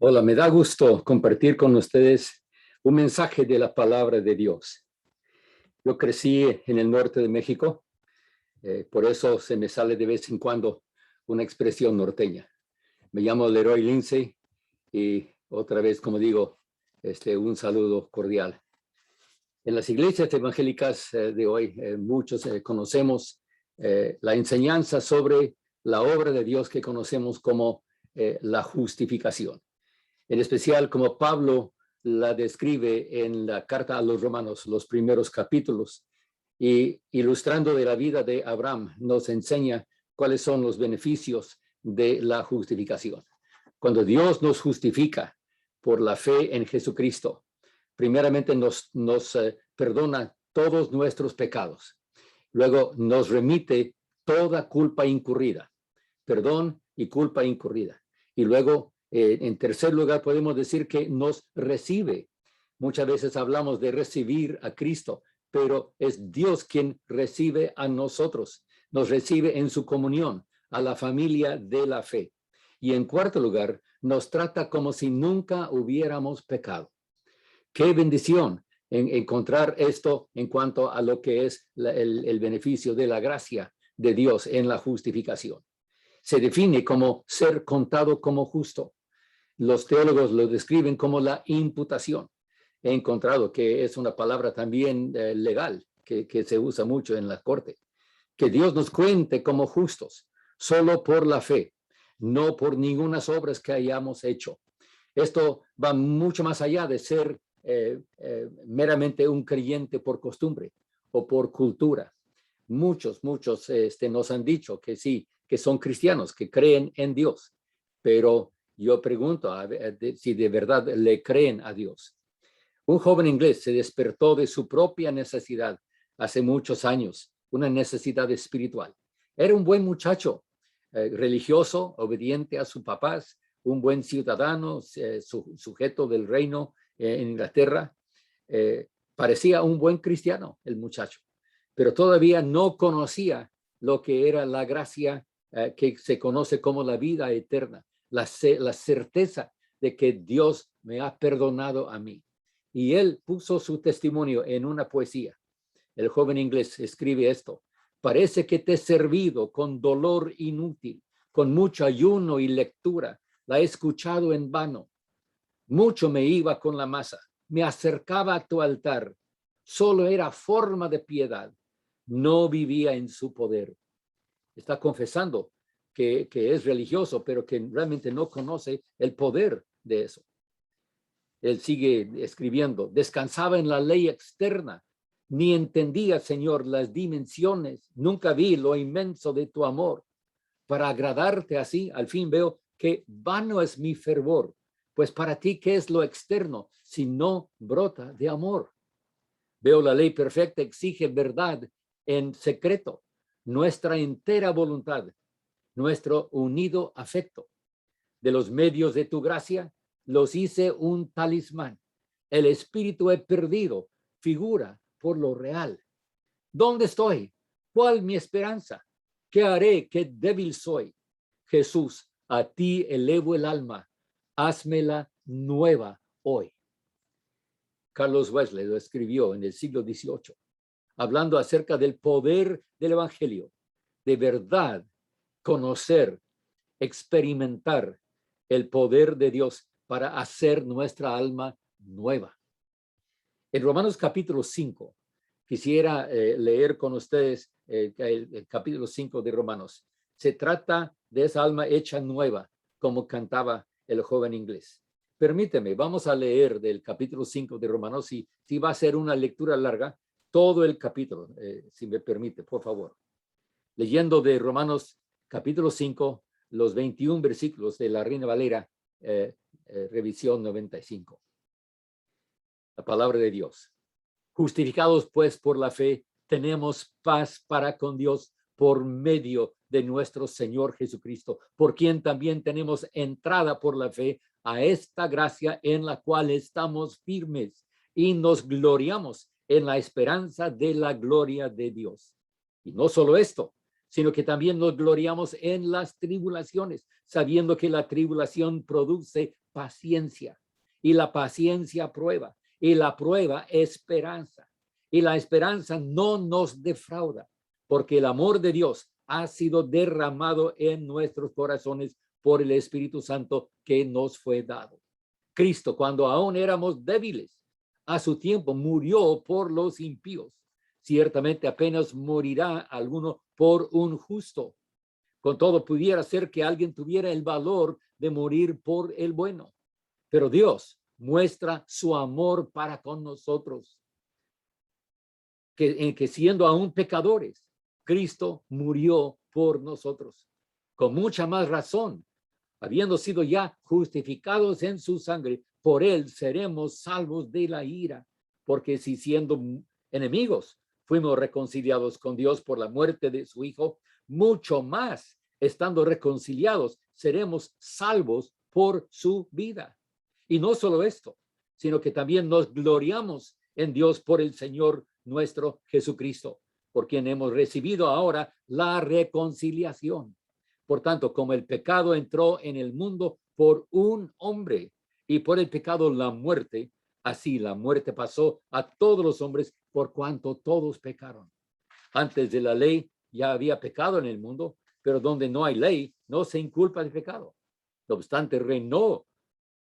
Hola, me da gusto compartir con ustedes un mensaje de la palabra de Dios. Yo crecí en el norte de México, por eso se me sale de vez en cuando una expresión norteña. Me llamo Leroy Lindsay y otra vez, como digo, un saludo cordial. En las iglesias evangélicas de hoy, muchos conocemos la enseñanza sobre la obra de Dios que conocemos como la justificación. En especial como Pablo la describe en la carta a los Romanos, los primeros capítulos, y ilustrando de la vida de Abraham, nos enseña cuáles son los beneficios de la justificación. Cuando Dios nos justifica por la fe en Jesucristo, primeramente nos perdona todos nuestros pecados. Luego nos remite toda culpa incurrida, perdón y culpa incurrida. Y luego, en tercer lugar, podemos decir que nos recibe. Muchas veces hablamos de recibir a Cristo, pero es Dios quien recibe a nosotros. Nos recibe en su comunión, a la familia de la fe. Y en cuarto lugar, nos trata como si nunca hubiéramos pecado. Qué bendición encontrar esto en cuanto a lo que es el beneficio de la gracia de Dios en la justificación. Se define como ser contado como justo. Los teólogos lo describen como la imputación. He encontrado que es una palabra también legal que se usa mucho en la corte. Que Dios nos cuente como justos, solo por la fe, no por ninguna obras que hayamos hecho. Esto va mucho más allá de ser meramente un creyente por costumbre o por cultura. Muchos nos han dicho que sí, que son cristianos, que creen en Dios, pero yo pregunto si de verdad le creen a Dios. Un joven inglés se despertó de su propia necesidad hace muchos años, una necesidad espiritual. Era un buen muchacho, religioso, obediente a sus papás, un buen ciudadano, sujeto del reino en Inglaterra. Parecía un buen cristiano el muchacho, pero todavía no conocía lo que era la gracia que se conoce como la vida eterna, la certeza de que Dios me ha perdonado a mí. Y él puso su testimonio en una poesía. El joven inglés escribe esto: parece que te he servido con dolor inútil, con mucho ayuno y lectura, la he escuchado en vano. Mucho me iba con la masa, me acercaba a tu altar, solo era forma de piedad, no vivía en su poder. Está confesando que es religioso, pero que realmente no conoce el poder de eso. Él sigue escribiendo: descansaba en la ley externa, ni entendía, Señor, las dimensiones, nunca vi lo inmenso de tu amor. Para agradarte así, al fin veo que vano es mi fervor, pues para ti, ¿qué es lo externo si no brota de amor? Veo la ley perfecta exige verdad en secreto, nuestra entera voluntad, nuestro unido afecto. De los medios de tu gracia, los hice un talismán. El espíritu he perdido, figura por lo real. ¿Dónde estoy? ¿Cuál mi esperanza? ¿Qué haré? ¿Qué débil soy? Jesús, a ti elevo el alma. Házmela nueva hoy. Carlos Wesley lo escribió en el siglo XVIII, hablando acerca del poder del evangelio, de verdad, conocer, experimentar el poder de Dios para hacer nuestra alma nueva. En Romanos capítulo 5, quisiera leer con ustedes el capítulo 5 de Romanos. Se trata de esa alma hecha nueva, como cantaba el joven inglés. Permíteme, vamos a leer del capítulo 5 de Romanos, si va a ser una lectura larga, todo el capítulo, si me permite, por favor. Leyendo de Romanos capítulo 5, los 21 versículos de la Reina Valera, revisión 95. La palabra de Dios. Justificados pues por la fe, tenemos paz para con Dios por medio de nuestro Señor Jesucristo, por quien también tenemos entrada por la fe a esta gracia en la cual estamos firmes y nos gloriamos en la esperanza de la gloria de Dios. Y no solo esto, sino que también nos gloriamos en las tribulaciones, sabiendo que la tribulación produce paciencia, y la paciencia prueba, y la prueba esperanza, y la esperanza no nos defrauda, porque el amor de Dios ha sido derramado en nuestros corazones por el Espíritu Santo que nos fue dado. Cristo, cuando aún éramos débiles, a su tiempo murió por los impíos. Ciertamente apenas morirá alguno por un justo. Con todo, pudiera ser que alguien tuviera el valor de morir por el bueno. Pero Dios muestra su amor para con nosotros, que siendo aún pecadores, Cristo murió por nosotros. Con mucha más razón, habiendo sido ya justificados en su sangre, por él seremos salvos de la ira, porque si siendo enemigos fuimos reconciliados con Dios por la muerte de su Hijo, mucho más, estando reconciliados, seremos salvos por su vida. Y no solo esto, sino que también nos gloriamos en Dios por el Señor nuestro Jesucristo, por quien hemos recibido ahora la reconciliación. Por tanto, como el pecado entró en el mundo por un hombre y por el pecado la muerte, así la muerte pasó a todos los hombres por cuanto todos pecaron. Antes de la ley ya había pecado en el mundo, pero donde no hay ley no se inculpa el pecado. No obstante, reinó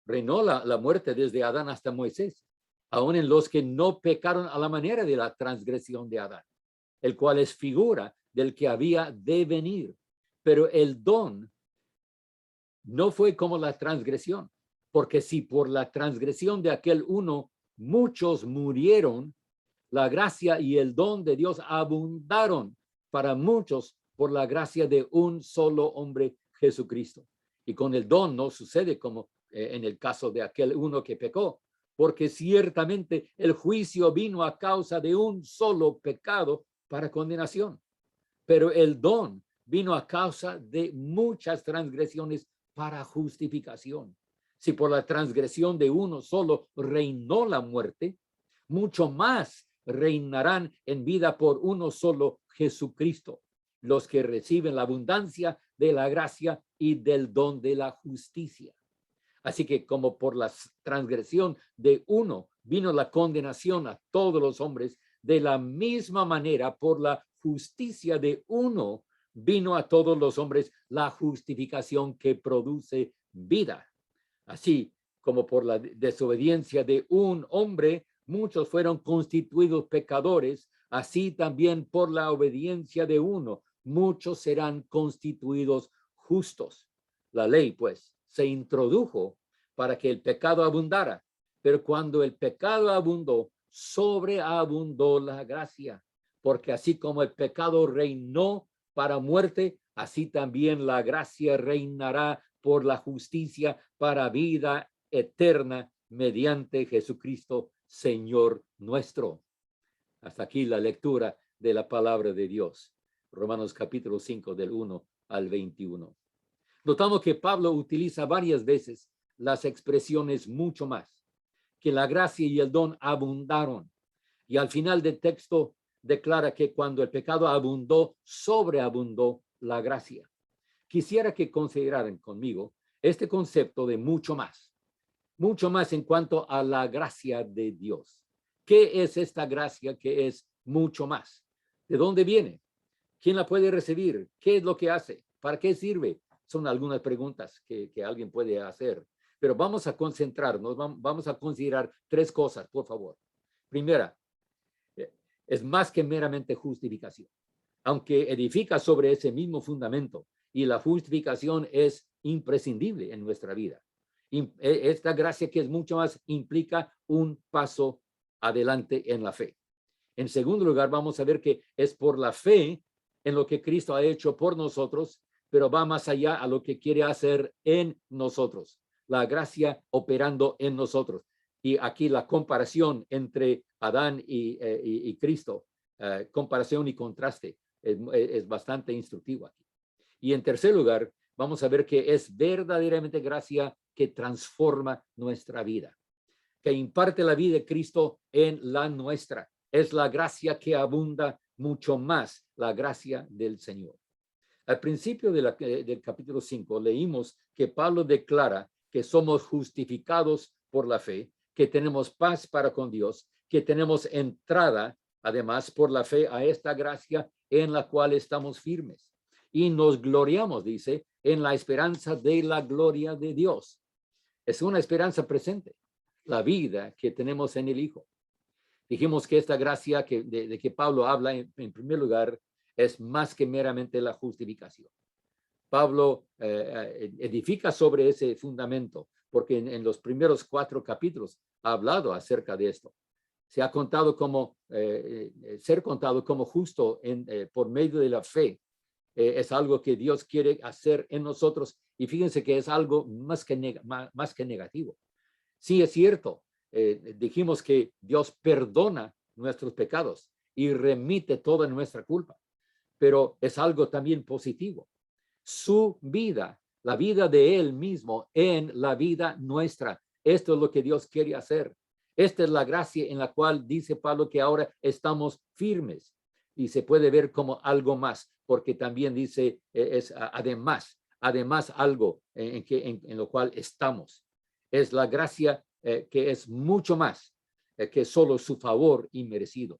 la muerte desde Adán hasta Moisés, aun en los que no pecaron a la manera de la transgresión de Adán, el cual es figura del que había de venir. Pero el don no fue como la transgresión, porque si por la transgresión de aquel uno muchos murieron, la gracia y el don de Dios abundaron para muchos por la gracia de un solo hombre, Jesucristo. Y con el don no sucede como en el caso de aquel uno que pecó, porque ciertamente el juicio vino a causa de un solo pecado para condenación, pero el don vino a causa de muchas transgresiones para justificación. Si por la transgresión de uno solo reinó la muerte, mucho más reinarán en vida por uno solo, Jesucristo, los que reciben la abundancia de la gracia y del don de la justicia. Así que como por la transgresión de uno vino la condenación a todos los hombres, de la misma manera por la justicia de uno vino a todos los hombres la justificación que produce vida. Así como por la desobediencia de un hombre muchos fueron constituidos pecadores, así también por la obediencia de uno muchos serán constituidos justos. La ley, pues, se introdujo para que el pecado abundara, pero cuando el pecado abundó, sobreabundó la gracia, porque así como el pecado reinó para muerte, así también la gracia reinará por la justicia para vida eterna mediante Jesucristo, Señor nuestro. Hasta aquí la lectura de la palabra de Dios. Romanos capítulo 5 del 1 al 21. Notamos que Pablo utiliza varias veces las expresiones mucho más, que la gracia y el don abundaron. Y al final del texto declara que cuando el pecado abundó, sobreabundó la gracia. Quisiera que consideraran conmigo este concepto de mucho más en cuanto a la gracia de Dios. ¿Qué es esta gracia que es mucho más? ¿De dónde viene? ¿Quién la puede recibir? ¿Qué es lo que hace? ¿Para qué sirve? Son algunas preguntas que alguien puede hacer. Pero vamos a concentrarnos, vamos a considerar tres cosas, por favor. Primera, es más que meramente justificación, aunque edifica sobre ese mismo fundamento, y la justificación es imprescindible en nuestra vida. Esta gracia que es mucho más implica un paso adelante en la fe. En segundo lugar, vamos a ver que es por la fe en lo que Cristo ha hecho por nosotros, pero va más allá a lo que quiere hacer en nosotros. La gracia operando en nosotros. Y aquí la comparación entre Adán y Cristo, comparación y contraste, es bastante instructivo aquí. Y en tercer lugar, vamos a ver que es verdaderamente gracia que transforma nuestra vida, que imparte la vida de Cristo en la nuestra. Es la gracia que abunda mucho más, la gracia del Señor. Al principio del capítulo 5 leímos que Pablo declara que somos justificados por la fe, que tenemos paz para con Dios, que tenemos entrada, además, por la fe a esta gracia en la cual estamos firmes. Y nos gloriamos, dice, en la esperanza de la gloria de Dios. Es una esperanza presente, la vida que tenemos en el Hijo. Dijimos que esta gracia de que Pablo habla, en primer lugar, es más que meramente la justificación. Pablo edifica sobre ese fundamento, porque en los primeros 4 capítulos ha hablado acerca de esto. Se ha contado como, ser contado como justo por medio de la fe. Es algo que Dios quiere hacer en nosotros, y fíjense que es algo más que negativo. Sí, es cierto, dijimos que Dios perdona nuestros pecados y remite toda nuestra culpa, pero es algo también positivo. Su vida, la vida de Él mismo en la vida nuestra. Esto es lo que Dios quiere hacer. Esta es la gracia en la cual dice Pablo que ahora estamos firmes, y se puede ver como algo más, porque también dice es además algo en lo cual estamos. Es la gracia que es mucho más que solo su favor inmerecido.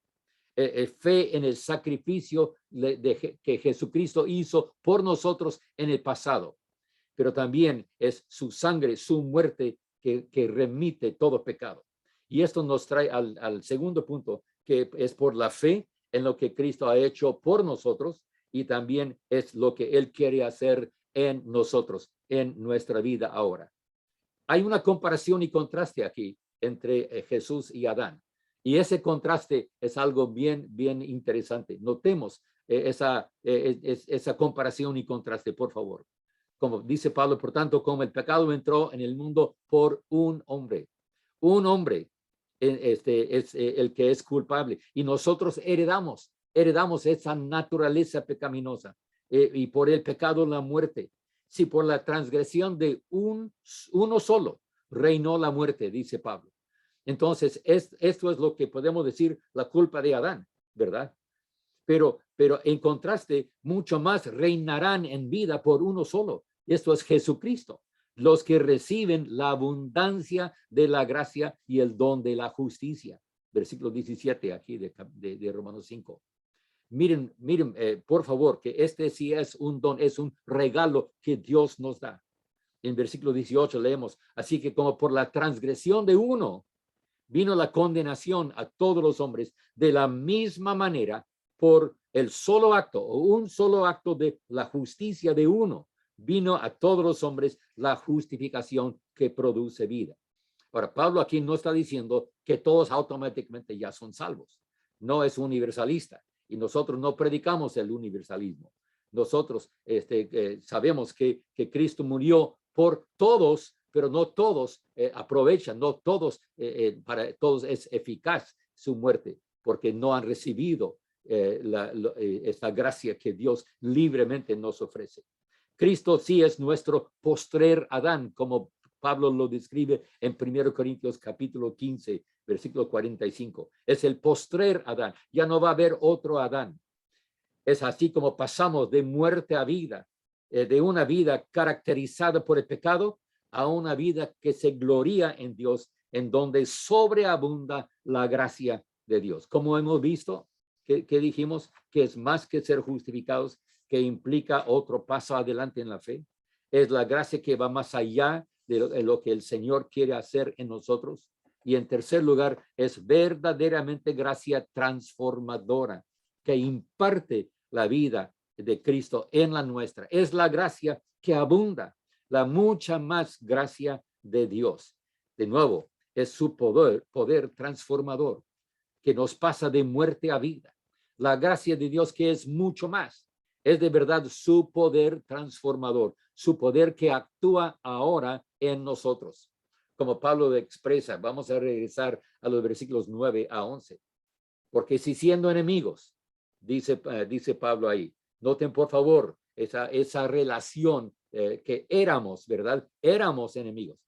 Fe en el sacrificio que Jesucristo hizo por nosotros en el pasado, pero también es su sangre, su muerte que remite todo pecado. Y esto nos trae al segundo punto, que es por la fe en lo que Cristo ha hecho por nosotros, y también es lo que Él quiere hacer en nosotros, en nuestra vida ahora. Hay una comparación y contraste aquí entre Jesús y Adán. Y ese contraste es algo bien interesante. Notemos esa comparación y contraste, por favor. Como dice Pablo, por tanto, como el pecado entró en el mundo por un hombre es el que es culpable. Y nosotros heredamos esa naturaleza pecaminosa. Y por el pecado la muerte. Si por la transgresión de uno solo reinó la muerte, dice Pablo. Entonces, esto es lo que podemos decir la culpa de Adán, ¿verdad? Pero en contraste, mucho más reinarán en vida por uno solo. Esto es Jesucristo. Los que reciben la abundancia de la gracia y el don de la justicia. Versículo 17 aquí de Romanos 5. Miren, por favor, que este sí es un don, es un regalo que Dios nos da. En versículo 18 leemos, así que como por la transgresión de uno vino la condenación a todos los hombres, de la misma manera, por el solo acto o un solo acto de la justicia de uno, vino a todos los hombres la justificación que produce vida. Ahora, Pablo aquí no está diciendo que todos automáticamente ya son salvos. No es universalista. Y nosotros no predicamos el universalismo. Nosotros sabemos que Cristo murió por todos, pero no todos aprovechan, no todos, para todos es eficaz su muerte, porque no han recibido esta gracia que Dios libremente nos ofrece. Cristo sí es nuestro postrer Adán, como Pablo lo describe en 1 Corintios capítulo 15, versículo 45. Es el postrer Adán. Ya no va a haber otro Adán. Es así como pasamos de muerte a vida, de una vida caracterizada por el pecado a una vida que se gloria en Dios, en donde sobreabunda la gracia de Dios. Como hemos visto, que dijimos que es más que ser justificados, que implica otro paso adelante en la fe. Es la gracia que va más allá de lo que el Señor quiere hacer en nosotros. Y en tercer lugar, es verdaderamente gracia transformadora que imparte la vida de Cristo en la nuestra. Es la gracia que abunda, la mucha más gracia de Dios. De nuevo, es su poder transformador que nos pasa de muerte a vida. La gracia de Dios que es mucho más. Es de verdad su poder transformador, su poder que actúa ahora en nosotros. Como Pablo expresa, vamos a regresar a los versículos 9 a 11. Porque si siendo enemigos, dice Pablo ahí, noten por favor esa relación que éramos, ¿verdad? Éramos enemigos.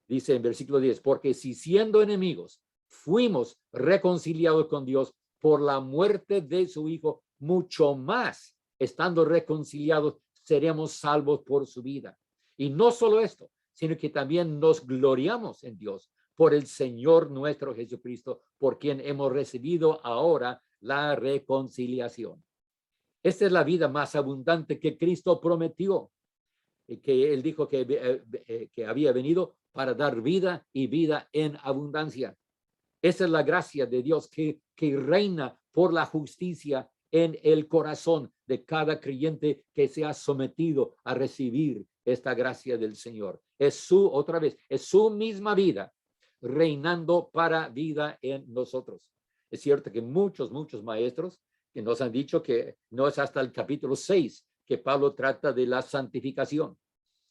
Dice en versículo 10, porque si siendo enemigos fuimos reconciliados con Dios por la muerte de su Hijo, mucho más, estando reconciliados, seremos salvos por su vida. Y no solo esto, sino que también nos gloriamos en Dios por el Señor nuestro Jesucristo, por quien hemos recibido ahora la reconciliación. Esta es la vida más abundante que Cristo prometió, y que él dijo que había venido para dar vida y vida en abundancia. Esa es la gracia de Dios que reina por la justicia en el corazón de cada creyente que se ha sometido a recibir esta gracia del Señor. Es otra vez, es su misma vida reinando para vida en nosotros. Es cierto que muchos maestros que nos han dicho que no es hasta el capítulo 6 que Pablo trata de la santificación,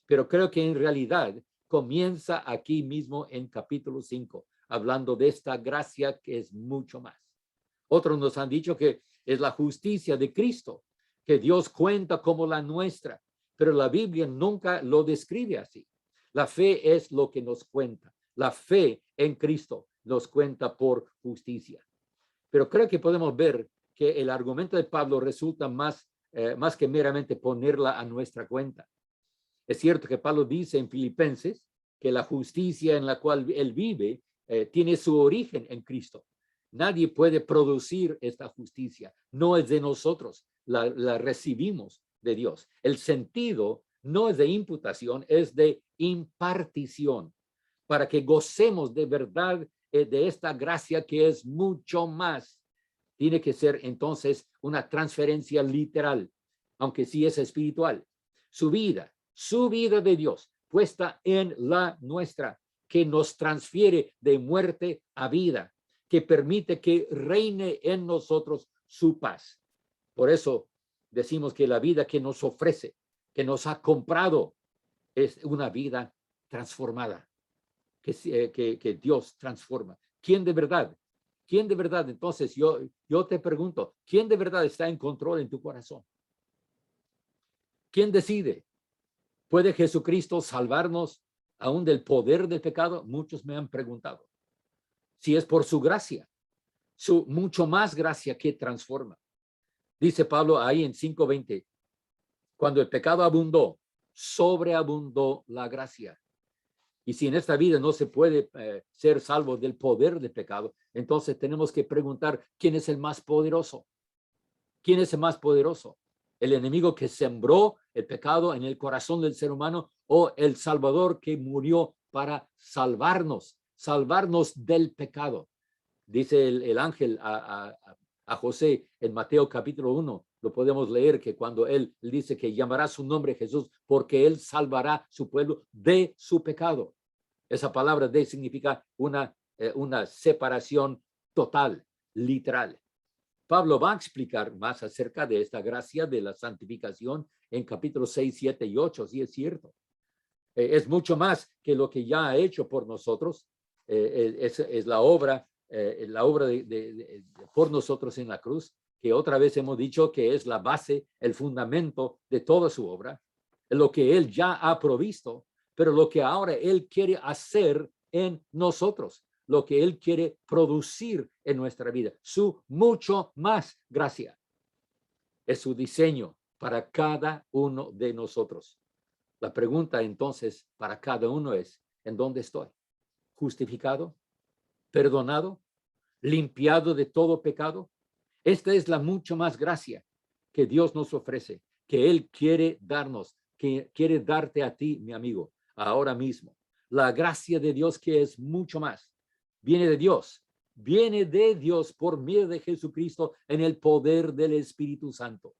pero creo que en realidad comienza aquí mismo en capítulo 5, hablando de esta gracia que es mucho más. Otros nos han dicho que es la justicia de Cristo, que Dios cuenta como la nuestra, pero la Biblia nunca lo describe así. La fe es lo que nos cuenta. La fe en Cristo nos cuenta por justicia. Pero creo que podemos ver que el argumento de Pablo resulta más que meramente ponerla a nuestra cuenta. Es cierto que Pablo dice en Filipenses que la justicia en la cual él vive tiene su origen en Cristo. Nadie puede producir esta justicia. No es de nosotros. La recibimos de Dios. El sentido no es de imputación, es de impartición, para que gocemos de verdad de esta gracia que es mucho más. Tiene que ser entonces una transferencia literal, aunque sí es espiritual. Su vida de Dios puesta en la nuestra, que nos transfiere de muerte a vida, que permite que reine en nosotros su paz. Por eso decimos que la vida que nos ofrece, que nos ha comprado, es una vida transformada, que Dios transforma. ¿Quién de verdad? ¿Quién de verdad? Entonces yo te pregunto, ¿quién de verdad está en control en tu corazón? ¿Quién decide? ¿Puede Jesucristo salvarnos aún del poder del pecado? Muchos me han preguntado. Si es por su gracia, su mucho más gracia que transforma. Dice Pablo ahí en 5:20, cuando el pecado abundó, sobreabundó la gracia. Y si en esta vida no se puede ser salvo del poder del pecado, entonces tenemos que preguntar, ¿quién es el más poderoso? ¿Quién es el más poderoso? ¿El enemigo que sembró el pecado en el corazón del ser humano o el Salvador que murió para salvarnos del pecado? Dice el ángel a José en Mateo capítulo 1, lo podemos leer, que cuando él dice que llamará su nombre Jesús porque él salvará su pueblo de su pecado. Esa palabra de significa una separación total, literal. Pablo va a explicar más acerca de esta gracia de la santificación en capítulos 6, 7 y 8, sí es cierto. Es mucho más que lo que ya ha hecho por nosotros. Es la obra por nosotros en la cruz, que otra vez hemos dicho que es la base, el fundamento de toda su obra, lo que él ya ha provisto, pero lo que ahora él quiere hacer en nosotros, lo que él quiere producir en nuestra vida, su mucho más gracia. Es su diseño para cada uno de nosotros. La pregunta entonces para cada uno es, ¿en dónde estoy? ¿Justificado? ¿Perdonado? ¿Limpiado de todo pecado? Esta es la mucho más gracia que Dios nos ofrece, que Él quiere darnos, que quiere darte a ti, mi amigo, ahora mismo. La gracia de Dios que es mucho más. Viene de Dios por medio de Jesucristo en el poder del Espíritu Santo.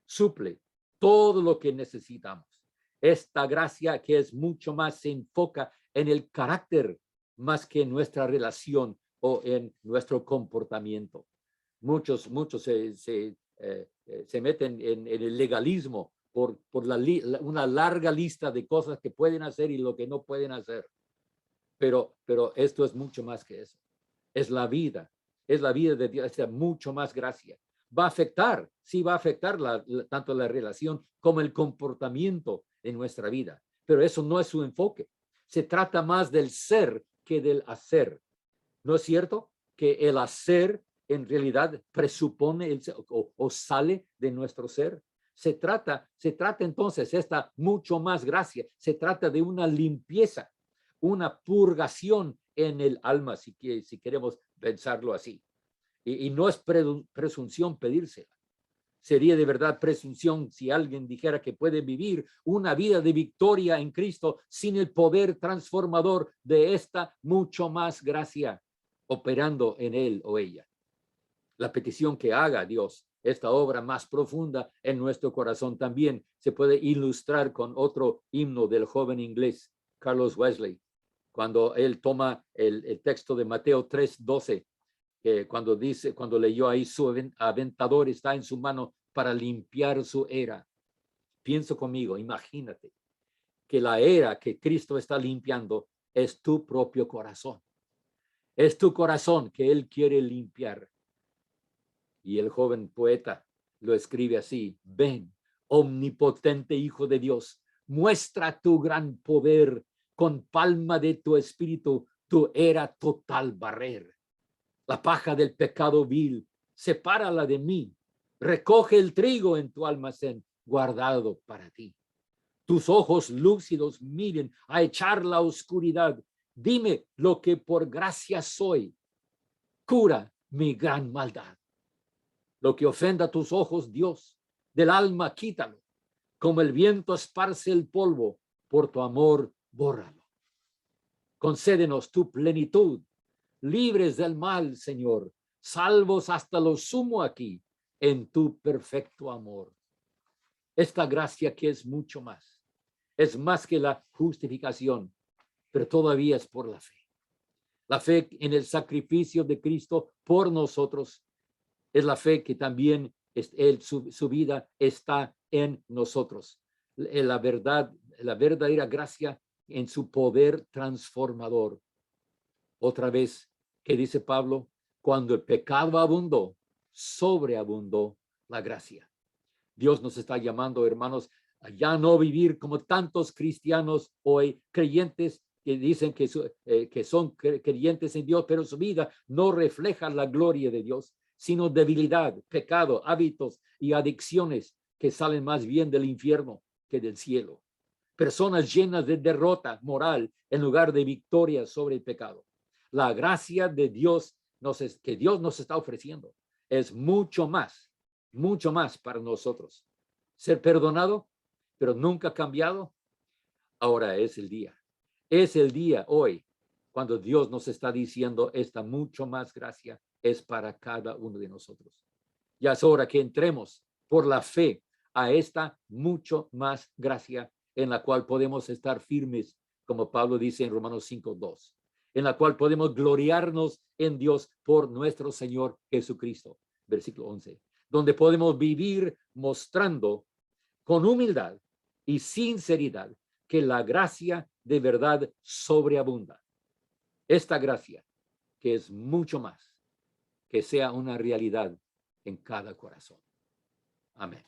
Suple todo lo que necesitamos. Esta gracia que es mucho más se enfoca en el carácter más que en nuestra relación o en nuestro comportamiento. Muchos se meten en el legalismo por una larga lista de cosas que pueden hacer y lo que no pueden hacer. Pero esto es mucho más que eso. Es la vida de Dios, es mucho más gracia. Va a afectar, sí va a afectar tanto la relación como el comportamiento en nuestra vida, pero eso no es su enfoque. Se trata más del ser que del hacer. ¿No es cierto que el hacer en realidad presupone o sale de nuestro ser? Se trata entonces esta mucho más gracia. Se trata de una limpieza, una purgación en el alma, si queremos pensarlo así. Y no es presunción pedírsela. Sería de verdad presunción si alguien dijera que puede vivir una vida de victoria en Cristo sin el poder transformador de esta mucho más gracia operando en él o ella. La petición que haga Dios esta obra más profunda en nuestro corazón también se puede ilustrar con otro himno del joven inglés Carlos Wesley, cuando él toma el texto de Mateo 3:12, que cuando leyó ahí, su aventador está en su mano para limpiar su era. Pienso conmigo, imagínate que la era que Cristo está limpiando es tu propio corazón. Es tu corazón que Él quiere limpiar. Y el joven poeta lo escribe así: ven, omnipotente Hijo de Dios, muestra tu gran poder, con palma de tu espíritu tu era total barrer. La paja del pecado vil, sepárala de mí, recoge el trigo en tu almacén, guardado para ti. Tus ojos lúcidos miren a echar la oscuridad, dime lo que por gracia soy, cura mi gran maldad. Lo que ofenda a tus ojos, Dios, del alma quítalo, como el viento esparce el polvo, por tu amor bórralo. Concédenos tu plenitud, libres del mal, Señor, salvos hasta lo sumo aquí, en tu perfecto amor. Esta gracia que es mucho más, es más que la justificación, pero todavía es por la fe. La fe en el sacrificio de Cristo por nosotros es la fe que también su vida está en nosotros. La verdadera gracia en su poder transformador. Otra vez, que dice Pablo, cuando el pecado abundó, sobreabundó la gracia. Dios nos está llamando, hermanos, a ya no vivir como tantos cristianos hoy, creyentes que dicen que son creyentes en Dios, pero su vida no refleja la gloria de Dios, sino debilidad, pecado, hábitos y adicciones que salen más bien del infierno que del cielo. Personas llenas de derrota moral en lugar de victoria sobre el pecado. La gracia de Dios que Dios nos está ofreciendo es mucho más para nosotros. Ser perdonado, pero nunca cambiado. Ahora es el día. Es el día hoy cuando Dios nos está diciendo esta mucho más gracia es para cada uno de nosotros. Ya es hora que entremos por la fe a esta mucho más gracia en la cual podemos estar firmes, como Pablo dice en Romanos 5:2, en la cual podemos gloriarnos en Dios por nuestro Señor Jesucristo. Versículo 11, donde podemos vivir mostrando con humildad y sinceridad que la gracia de verdad sobreabunda. Esta gracia, que es mucho más, que sea una realidad en cada corazón. Amén.